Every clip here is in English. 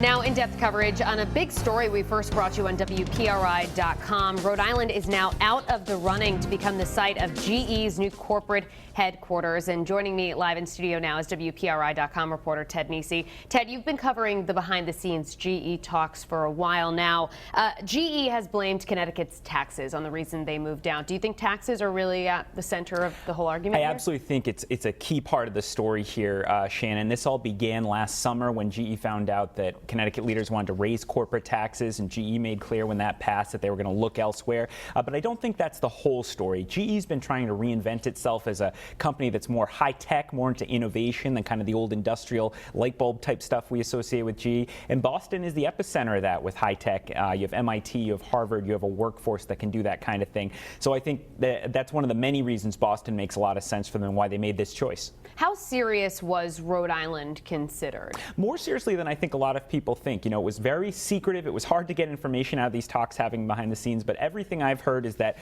Now, in-depth coverage on a big story we first brought you on WPRI.com. Rhode Island is now out of the running to become the site of GE's new corporate headquarters. And joining me live in studio now is WPRI.com reporter Ted Nesi. Ted, you've been covering the behind-the-scenes GE talks for a while now. GE has blamed Connecticut's taxes on the reason they moved down. Do you think taxes are really at the center of the whole argument? I absolutely think it's a key part of the story here, Shannon. This all began last summer when GE found out that Connecticut leaders wanted to raise corporate taxes, and GE made clear when that passed that they were going to look elsewhere. But I don't think that's the whole story. GE's been trying to reinvent itself as a company that's more high-tech, more into innovation than kind of the old industrial light bulb type stuff we associate with GE. And Boston is the epicenter of that with high-tech. You have MIT, you have Harvard, you have a workforce that can do that kind of thing. So I think that's one of the many reasons Boston makes a lot of sense for them and why they made this choice. How serious was Rhode Island considered? More seriously than I think a lot of people think. You know, it was very secretive. It was hard to get information out of these talks happening behind the scenes, but everything I've heard is that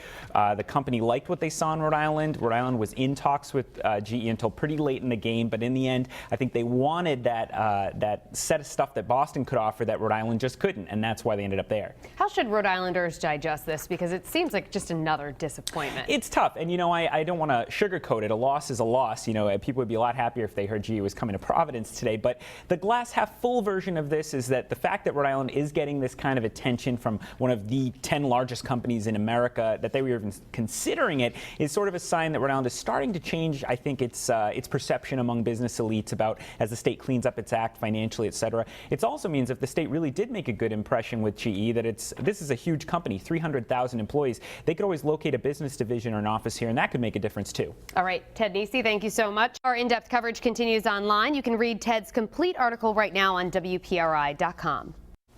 the company liked what they saw in Rhode Island. Rhode Island was in talks with GE until pretty late in the game, but in the end, I think they wanted that set of stuff that Boston could offer that Rhode Island just couldn't, and that's why they ended up there. How should Rhode Islanders digest this? Because it seems like just another disappointment. It's tough, and you know, I don't want to sugarcoat it. A loss is a loss. You know, people would be a lot happier if they heard GE was coming to Providence today, but the glass half full version of this is that the fact that Rhode Island is getting this kind of attention from one of the 10 largest companies in America, that they were even considering it, is sort of a sign that Rhode Island is starting to change, I think, its perception among business elites about as the state cleans up its act financially, et cetera. It also means if the state really did make a good impression with GE, that this is a huge company, 300,000 employees, they could always locate a business division or an office here, and that could make a difference too. All right, Ted Nesi, thank you so much. Our in-depth coverage continues online. You can read Ted's complete article right now on WPRI.com.